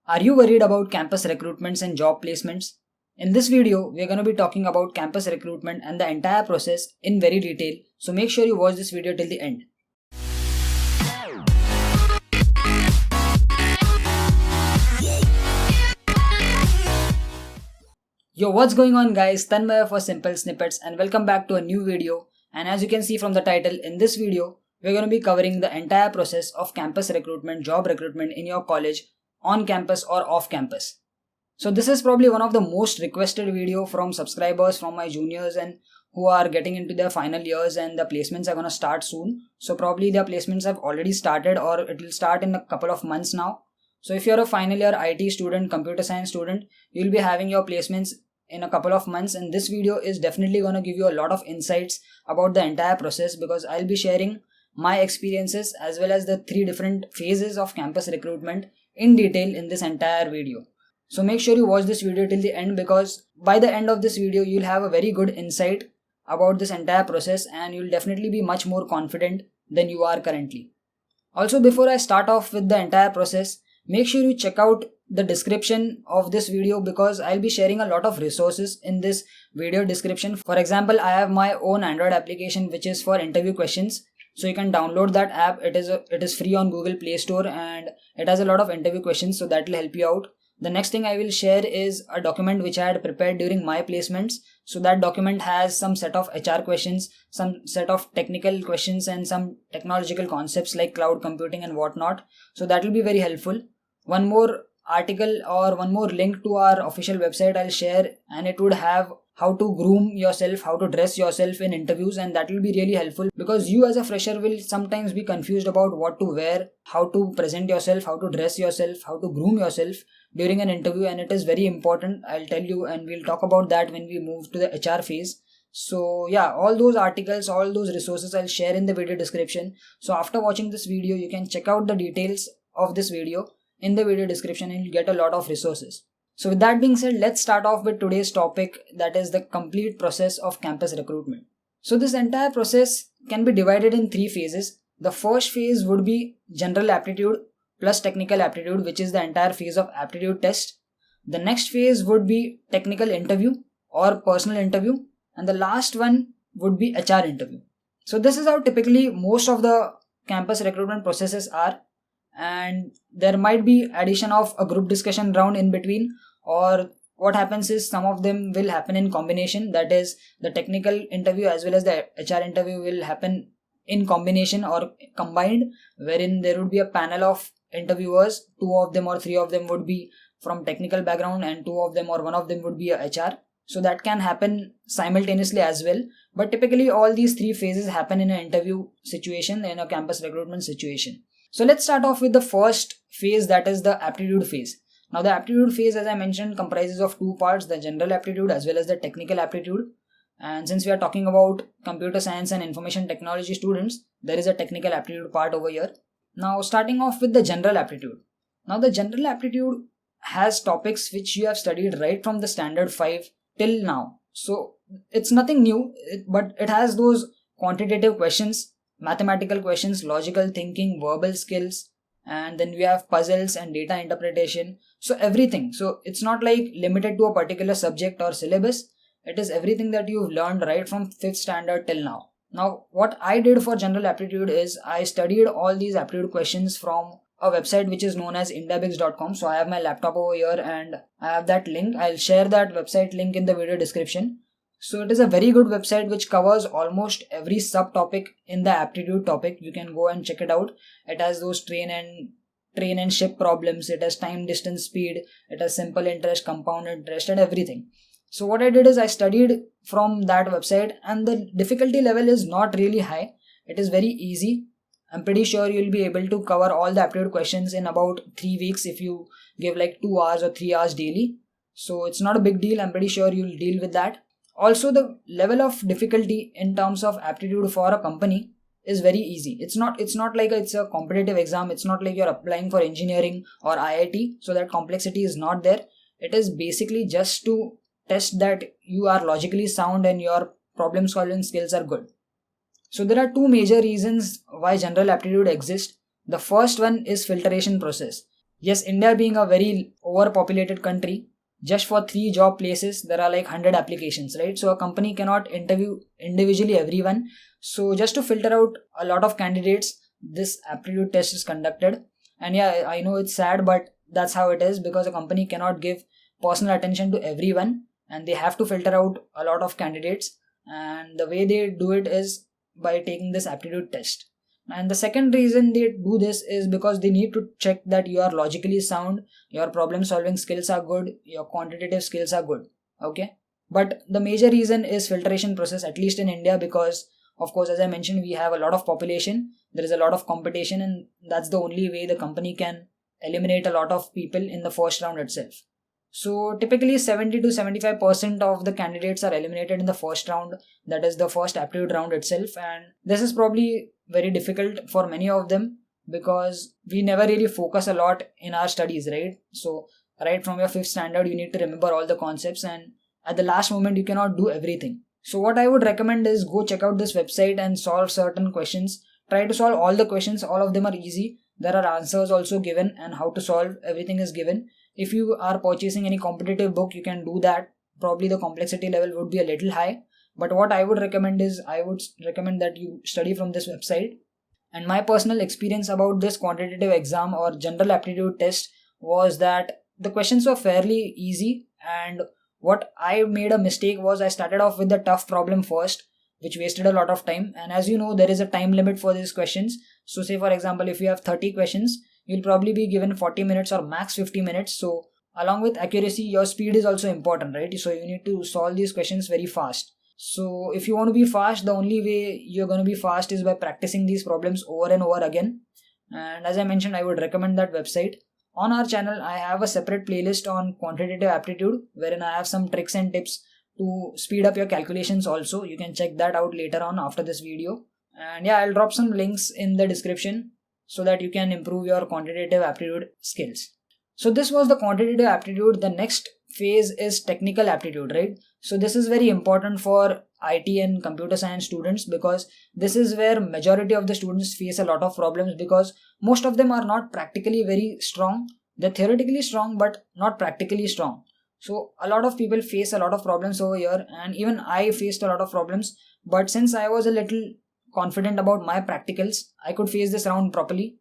Are you worried about campus recruitments and job placements? In this video, we are going to be talking about campus recruitment and the entire process in very detail. So make sure you watch this video till the end. Yo, what's going on guys? Tanmaya for Simple Snippets and welcome back to a new video. And as you can see from the title, in this video, we're going to be covering the entire process of campus recruitment, job recruitment in your college, on campus or off campus. So this is probably one of the most requested video from subscribers, from my juniors and who are getting into their final years, and the placements are going to start soon. So probably their placements have already started or it will start in a couple of months now. So if you're a final year IT student, computer science student, you'll be having your placements in a couple of months, and this video is definitely going to give you a lot of insights about the entire process because I'll be sharing my experiences as well as the 3 different phases of campus recruitment in detail in this entire video. So make sure you watch this video till the end, because by the end of this video you'll have a very good insight about this entire process and you'll definitely be much more confident than you are currently. Also, before I start off with the entire process, make sure you check out the description of this video because I'll be sharing a lot of resources in this video description. For example, I have my own Android application which is for interview questions. So you can download that app. It is free on Google Play Store and it has a lot of interview questions, so that will help you out. The next thing I will share is a document which I had prepared during my placements. So that document has some set of HR questions, some set of technical questions and some technological concepts like cloud computing and whatnot. So that will be very helpful. One more article or one more link to our official website I'll share, and it would have how to groom yourself, how to dress yourself in interviews, and that will be really helpful because you as a fresher will sometimes be confused about what to wear, how to present yourself, how to dress yourself, how to groom yourself during an interview, and it is very important, I'll tell you, and we'll talk about that when we move to the HR phase. So yeah, all those articles, all those resources I'll share in the video description. So after watching this video, you can check out the details of this video in the video description and you'll get a lot of resources. So with that being said, let's start off with today's topic, that is the complete process of campus recruitment. So this entire process can be divided in 3 phases. The first phase would be general aptitude plus technical aptitude, which is the entire phase of aptitude test. The next phase would be technical interview or personal interview, and the last one would be HR interview. So this is how typically most of the campus recruitment processes are, and there might be addition of a group discussion round in between, or what happens is some of them will happen in combination, that is the technical interview as well as the HR interview will happen in combination or combined, wherein there would be a panel of interviewers, 2 of them or 3 of them would be from technical background and 2 of them or 1 of them would be a HR. So that can happen simultaneously as well, but typically all these 3 phases happen in an interview situation, in a campus recruitment situation. So let's start off with the first phase, that is the aptitude phase. Now the aptitude phase, as I mentioned, comprises of 2 parts, the general aptitude as well as the technical aptitude. And since we are talking about computer science and information technology students, there is a technical aptitude part over here. Now starting off with the general aptitude. Now the general aptitude has topics which you have studied right from the standard 5 till now. So it's nothing new, but it has those quantitative questions, mathematical questions, logical thinking, verbal skills, and then we have puzzles and data interpretation. So everything. So it's not like limited to a particular subject or syllabus. It is everything that you've learned right from 5th standard till now. Now what I did for general aptitude is I studied all these aptitude questions from a website which is known as indiabix.com. So I have my laptop over here and I have that link. I'll share that website link in the video description. So it is a very good website which covers almost every subtopic in the aptitude topic. You can go and check it out. It has those train and ship problems. It has time, distance, speed. It has simple interest, compound interest and everything. So what I did is I studied from that website, and the difficulty level is not really high. It is very easy. I'm pretty sure you'll be able to cover all the aptitude questions in about 3 weeks if you give like 2 hours or 3 hours daily. So it's not a big deal. I'm pretty sure you'll deal with that. Also, the level of difficulty in terms of aptitude for a company is very easy. It's not like it's a competitive exam. It's not like you're applying for engineering or IIT. So that complexity is not there. It is basically just to test that you are logically sound and your problem solving skills are good. So there are 2 major reasons why general aptitude exists. The first one is filtration process. Yes, India being a very overpopulated country, just for 3 job places, there are like 100 applications, right? So a company cannot interview individually everyone. So just to filter out a lot of candidates, this aptitude test is conducted. And yeah, I know it's sad, but that's how it is, because a company cannot give personal attention to everyone and they have to filter out a lot of candidates. And the way they do it is by taking this aptitude test. And the second reason they do this is because they need to check that you are logically sound, your problem solving skills are good, your quantitative skills are good. Okay. But the major reason is filtration process, at least in India, because of course, as I mentioned, we have a lot of population, there is a lot of competition, and that's the only way the company can eliminate a lot of people in the first round itself. So typically 70 to 75% of the candidates are eliminated in the first round, that is the first aptitude round itself. And this is probably very difficult for many of them because we never really focus a lot in our studies, right? So right from your 5th standard, you need to remember all the concepts, and at the last moment, you cannot do everything. So what I would recommend is go check out this website and solve certain questions. Try to solve all the questions, all of them are easy. There are answers also given, and how to solve everything is given. If you are purchasing any competitive book, you can do that. Probably the complexity level would be a little high. But what I would recommend is, I would recommend that you study from this website. And my personal experience about this quantitative exam or general aptitude test was that the questions were fairly easy. And what I made a mistake was I started off with the tough problem first, which wasted a lot of time. And as you know, there is a time limit for these questions. So say for example, if you have 30 questions, you'll probably be given 40 minutes or max 50 minutes. So along with accuracy, your speed is also important, right? So you need to solve these questions very fast. So if you want to be fast, the only way you're going to be fast is by practicing these problems over and over again. And as I mentioned, I would recommend that website. On our channel, I have a separate playlist on quantitative aptitude, wherein I have some tricks and tips to speed up your calculations also. You can check that out later on after this video. And yeah, I'll drop some links in the description so that you can improve your quantitative aptitude skills. So this was the quantitative aptitude. The next phase is technical aptitude, right? So this is very important for IT and computer science students, because this is where majority of the students face a lot of problems, because most of them are not practically very strong. They're theoretically strong but not practically strong. So a lot of people face a lot of problems over here, and even I faced a lot of problems. But since I was a little confident about my practicals, I could face this round properly.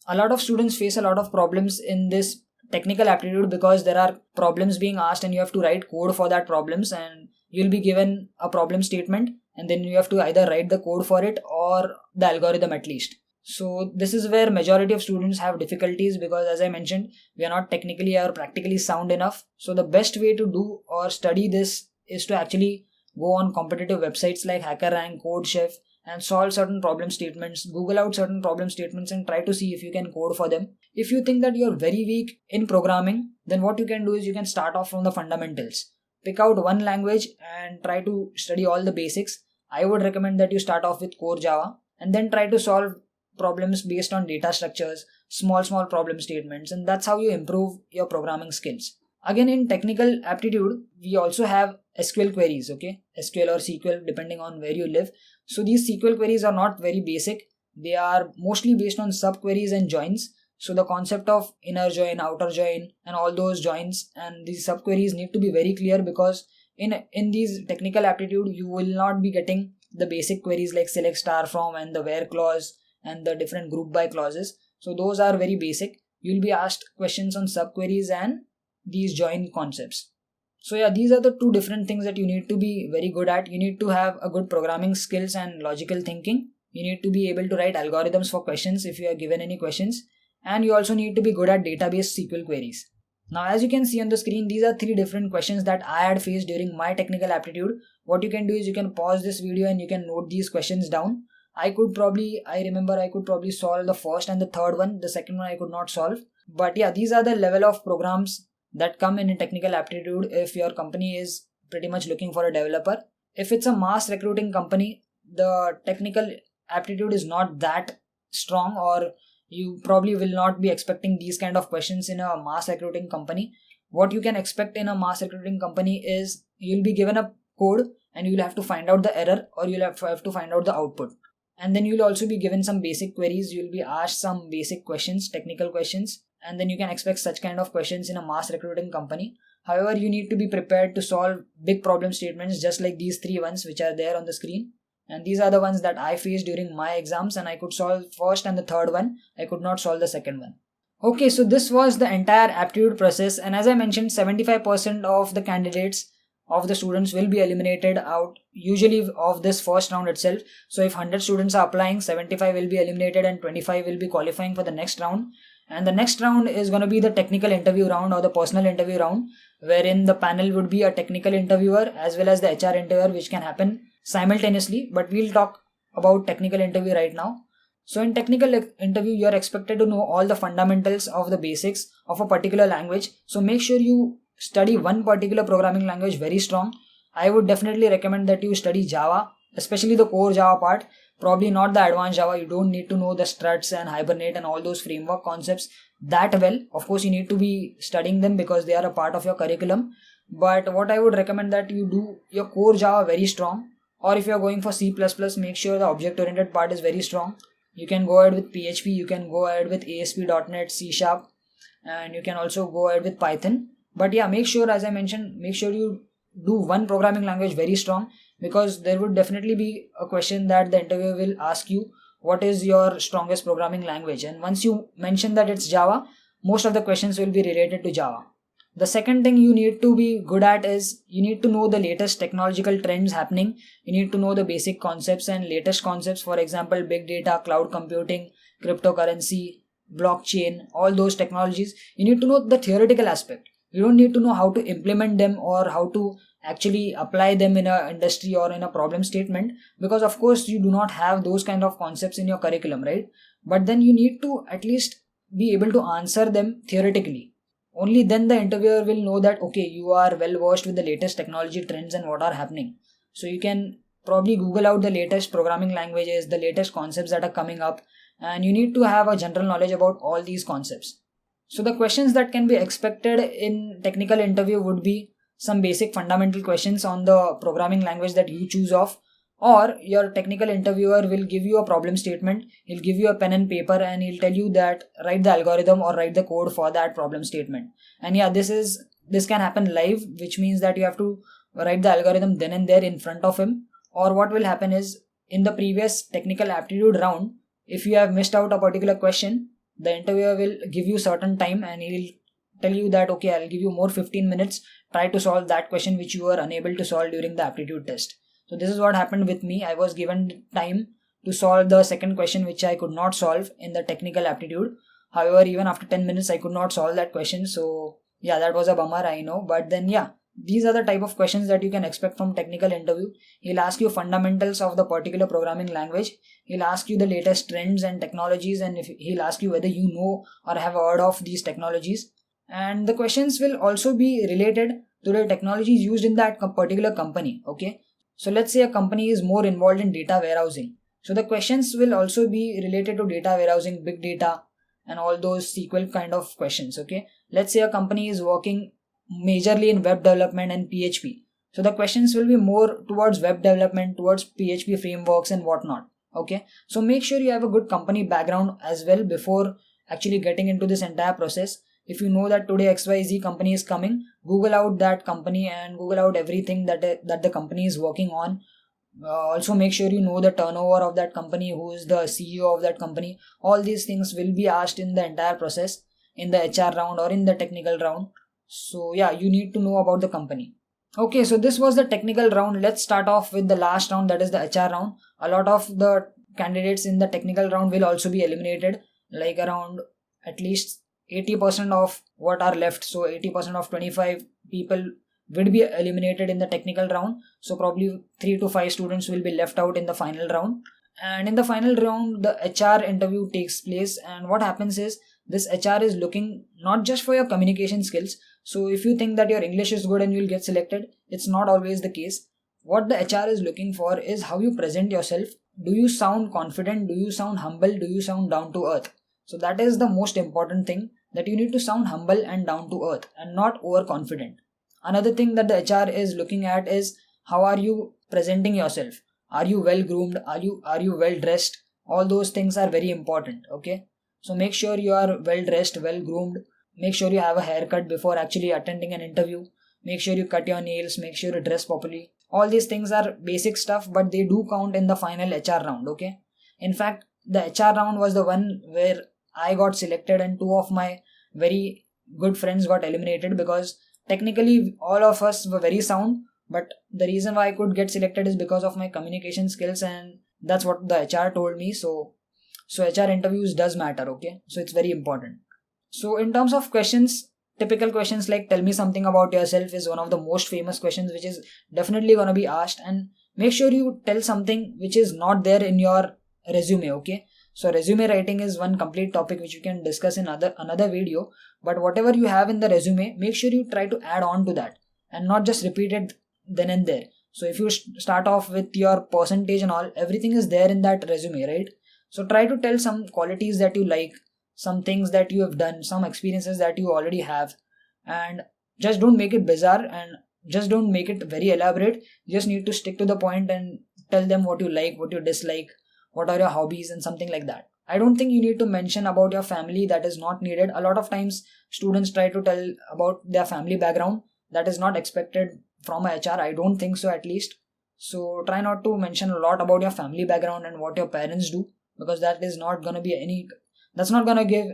A lot of students face a lot of problems in this technical aptitude because there are problems being asked and you have to write code for that problems, and you'll be given a problem statement and then you have to either write the code for it or the algorithm at least. So this is where majority of students have difficulties, because as I mentioned, we are not technically or practically sound enough. So the best way to do or study this is to actually go on competitive websites like HackerRank, CodeChef, and solve certain problem statements. Google out certain problem statements and try to see if you can code for them. If you think that you're very weak in programming, then what you can do is you can start off from the fundamentals. Pick out one language and try to study all the basics. I would recommend that you start off with core Java and then try to solve problems based on data structures, small problem statements, and that's how you improve your programming skills. Again, in technical aptitude, we also have SQL queries, okay? SQL or SQL depending on where you live. So these SQL queries are not very basic. They are mostly based on subqueries and joins. So the concept of inner join, outer join, and all those joins and these subqueries need to be very clear, because in these technical aptitude, you will not be getting the basic queries like select star from and the where clause and the different group by clauses. So those are very basic. You'll be asked questions on subqueries and these join concepts. So yeah, these are the two different things that you need to be very good at. You need to have a good programming skills and logical thinking. You need to be able to write algorithms for questions if you are given any questions. And you also need to be good at database SQL queries. Now, as you can see on the screen, these are 3 different questions that I had faced during my technical aptitude. What you can do is you can pause this video and you can note these questions down. I remember I could probably solve the first and the third one. The second one I could not solve. But yeah, these are the level of programs that come in a technical aptitude if your company is pretty much looking for a developer. If it's a mass recruiting company, the technical aptitude is not that strong, or you probably will not be expecting these kind of questions in a mass recruiting company. What you can expect in a mass recruiting company is you'll be given a code and you'll have to find out the error, or you'll have to find out the output. And then you'll also be given some basic queries. You'll be asked some basic questions, technical questions, and then you can expect such kind of questions in a mass recruiting company. However, you need to be prepared to solve big problem statements just like these 3 ones which are there on the screen. And these are the ones that I faced during my exams, and I could solve first and the third one. I could not solve the second one. Okay, so this was the entire aptitude process, and as I mentioned, 75% of the candidates of the students will be eliminated out usually of this first round itself. So if 100 students are applying, 75 will be eliminated and 25 will be qualifying for the next round. And the next round is going to be the technical interview round or the personal interview round, wherein the panel would be a technical interviewer as well as the HR interviewer, which can happen simultaneously, but we'll talk about technical interview right now. So in technical interview, you are expected to know all the fundamentals of the basics of a particular language. So make sure you study one particular programming language very strong. I would definitely recommend that you study Java, especially the core Java part, probably not the advanced Java. You don't need to know the struts and hibernate and all those framework concepts that well. Of course, you need to be studying them because they are a part of your curriculum. But what I would recommend that you do your core Java very strong, or if you are going for C++, make sure the object-oriented part is very strong. You can go ahead with PHP, you can go ahead with ASP.NET, C#, and you can also go ahead with Python. But yeah, make sure, as I mentioned, make sure you do one programming language very strong, because there would definitely be a question that the interviewer will ask you, what is your strongest programming language? And once you mention that it's Java, most of the questions will be related to Java. The second thing you need to be good at is you need to know the latest technological trends happening. You need to know the basic concepts and latest concepts, for example, big data, cloud computing, cryptocurrency, blockchain, all those technologies. You need to know the theoretical aspect. You don't need to know how to implement them or how to actually apply them in a industry or in a problem statement, because of course you do not have those kind of concepts in your curriculum, right? But then you need to at least be able to answer them theoretically. Only then the interviewer will know that, okay, you are well versed with the latest technology trends and what are happening. So you can probably Google out the latest programming languages, the latest concepts that are coming up, and you need to have a general knowledge about all these concepts. So the questions that can be expected in technical interview would be some basic fundamental questions on the programming language that you choose of, or your technical interviewer will give you a problem statement. He'll give you a pen and paper and he'll tell you that write the algorithm or write the code for that problem statement. And yeah, this can happen live, which means that you have to write the algorithm then and there in front of him. Or what will happen is, in the previous technical aptitude round, if you have missed out a particular question, the interviewer will give you certain time and he'll tell you that, okay, I'll give you more 15 minutes, try to solve that question which you were unable to solve during the aptitude test. So this is what happened with me. I was given time to solve the second question which I could not solve in the technical aptitude. However, even after 10 minutes I could not solve that question. So yeah, that was a bummer, I know. But then yeah, these are the type of questions that you can expect from technical interview. He'll ask you fundamentals of the particular programming language. He'll ask you the latest trends and technologies, and he'll ask you whether you know or have heard of these technologies. And the questions will also be related to the technologies used in that particular company. Okay. So let's say a company is more involved in data warehousing. So the questions will also be related to data warehousing, big data, and all those SQL kind of questions. Okay. Let's say a company is working majorly in web development and PHP. So the questions will be more towards web development, towards PHP frameworks and whatnot. Okay. So make sure you have a good company background as well before actually getting into this entire process. If you know that today XYZ company is coming, Google out that company and Google out everything that the company is working on. Also make sure you know the turnover of that company, who is the CEO of that company. All these things will be asked in the entire process, in the HR round or in the technical round. So yeah, you need to know about the company. Okay, so this was the technical round. Let's start off with the last round, that is the HR round. A lot of the candidates in the technical round will also be eliminated, like around at least 80% of what are left. So 80% of 25 people will be eliminated in the technical round. So probably 3 to 5 students will be left out in the final round. And in the final round, the HR interview takes place. And what happens is, this HR is looking not just for your communication skills. So if you think that your English is good and you'll get selected, it's not always the case. What the HR is looking for is how you present yourself. Do you sound confident? Do you sound humble? Do you sound down to earth? So that is the most important thing, that you need to sound humble and down to earth and not overconfident. Another thing that the HR is looking at is, how are you presenting yourself? Are you well groomed? Are you well dressed? All those things are very important. Okay. So make sure you are well dressed, well groomed. Make sure you have a haircut before actually attending an interview. Make sure you cut your nails, make sure you dress properly. All these things are basic stuff, but they do count in the final HR round, okay? In fact, the HR round was the one where I got selected and two of my very good friends got eliminated, because technically all of us were very sound, but the reason why I could get selected is because of my communication skills, and that's what the HR told me. So HR interviews does matter, okay? So it's very important. So in terms of questions, typical questions like tell me something about yourself is one of the most famous questions, which is definitely going to be asked. And make sure you tell something which is not there in your resume, okay? So resume writing is one complete topic which you can discuss in another video, but whatever you have in the resume, make sure you try to add on to that and not just repeat it then and there. So if you start off with your percentage and all, everything is there in that resume, right? So try to tell some qualities that you like, some things that you have done, some experiences that you already have, and just don't make it bizarre and just don't make it very elaborate. You just need to stick to the point and tell them what you like, what you dislike, what are your hobbies, and something like that. I don't think you need to mention about your family, that is not needed. A lot of times students try to tell about their family background, that is not expected from a HR. I don't think so, at least. So try not to mention a lot about your family background and what your parents do, because that is not going to be that's not going to give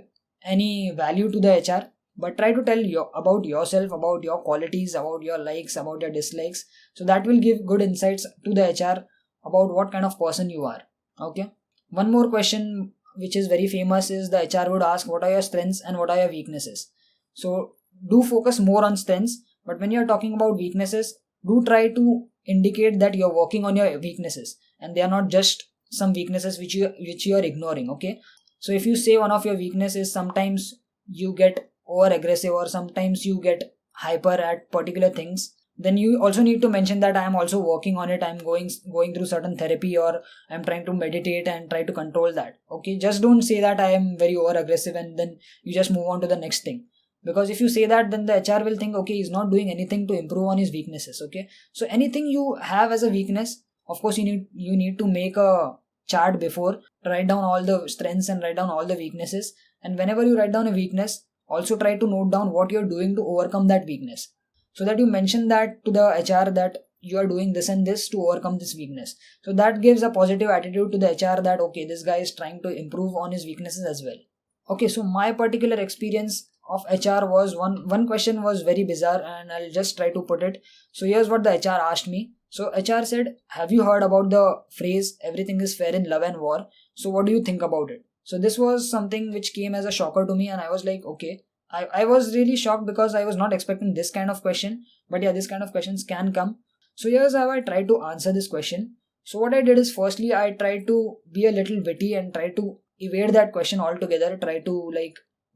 any value to the HR. But try to tell about yourself, about your qualities, about your likes, about your dislikes. So that will give good insights to the HR about what kind of person you are. Okay. One more question which is very famous is the HR would ask what are your strengths and what are your weaknesses. So do focus more on strengths, but when you're talking about weaknesses, do try to indicate that you're working on your weaknesses and they are not just some weaknesses which you are ignoring. Okay. So if you say one of your weaknesses, sometimes you get over aggressive or sometimes you get hyper at particular things, then you also need to mention that I am also working on it. I'm going through certain therapy, or I'm trying to meditate and try to control that. Okay, just don't say that I am very over aggressive and then you just move on to the next thing. Because if you say that, then the HR will think, okay, he's not doing anything to improve on his weaknesses. Okay, so anything you have as a weakness, of course you need to make a chart before, write down all the strengths and write down all the weaknesses. And whenever you write down a weakness, also try to note down what you're doing to overcome that weakness, so that you mention that to the HR that you are doing this and this to overcome this weakness. So that gives a positive attitude to the HR that okay, this guy is trying to improve on his weaknesses as well. Okay, so my particular experience of HR was one question was very bizarre, and I'll just try to put it. So here's what the HR asked me. So HR said, have you heard about the phrase everything is fair in love and war? So what do you think about it? So this was something which came as a shocker to me, and I was like, okay. I was really shocked because I was not expecting this kind of question. But yeah, this kind of questions can come. So here's how I tried to answer this question. So what I did is, firstly, I tried to be a little witty and try to evade that question altogether, try to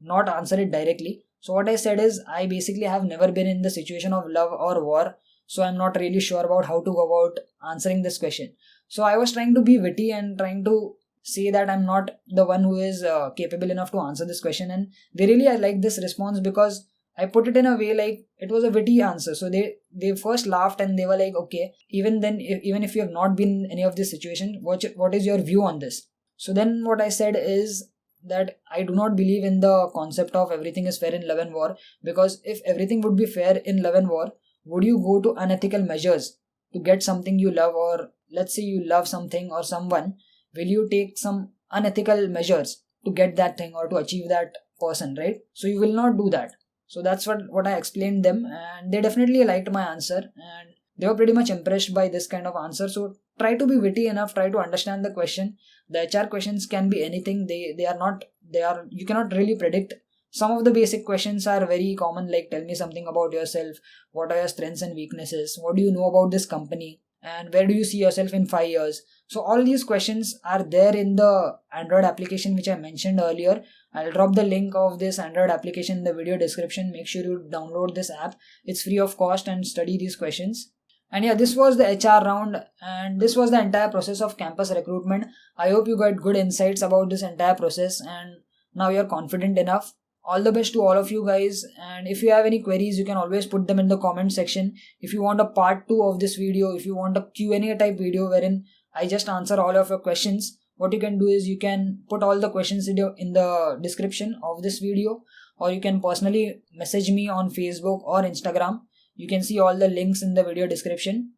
not answer it directly. So what I said is, I basically have never been in the situation of love or war, so I'm not really sure about how to go about answering this question. So I was trying to be witty and trying to say that I'm not the one who is capable enough to answer this question, and they really liked this response because I put it in a way like it was a witty answer. So they first laughed and they were like, okay, even then, even if you have not been in any of this situation, what is your view on this? So then what I said is that I do not believe in the concept of everything is fair in love and war, because if everything would be fair in love and war, would you go to unethical measures to get something you love? Or let's say you love something or someone, will you take some unethical measures to get that thing or to achieve that person, right? So you will not do that. So that's what I explained them, and they definitely liked my answer and they were pretty much impressed by this kind of answer. So try to be witty enough, try to understand the question. The HR questions can be anything. You cannot really predict. Some of the basic questions are very common, like tell me something about yourself, what are your strengths and weaknesses, what do you know about this company, and where do you see yourself in 5 years. So all these questions are there in the Android application which I mentioned earlier. I'll drop the link of this Android application in the video description. Make sure you download this app. It's free of cost, and study these questions. And yeah, this was the HR round, and this was the entire process of campus recruitment. I hope you got good insights about this entire process and now you're confident enough. All the best to all of you guys, and if you have any queries, you can always put them in the comment section. If you want a part 2 of this video, if you want a Q&A type video wherein I just answer all of your questions, what you can do is you can put all the questions in the description of this video, or you can personally message me on Facebook or Instagram. You can see all the links in the video description.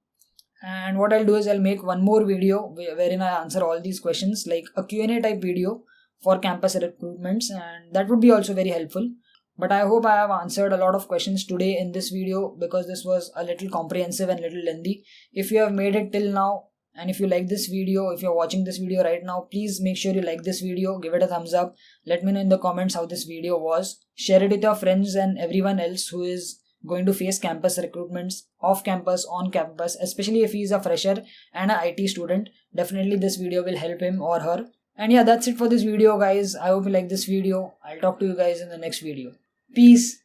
And what I'll do is I'll make one more video wherein I answer all these questions, like a Q&A type video for campus recruitments, and that would be also very helpful. But I hope I have answered a lot of questions today in this video, because this was a little comprehensive and little lengthy. If you have made it till now, and if you like this video, if you're watching this video right now, please make sure you like this video, give it a thumbs up, let me know in the comments how this video was, share it with your friends and everyone else who is going to face campus recruitments, off campus, on campus, especially if he is a fresher and an IT student. Definitely this video will help him or her. And yeah, that's it for this video guys. I hope you like this video. I'll talk to you guys in the next video. Peace.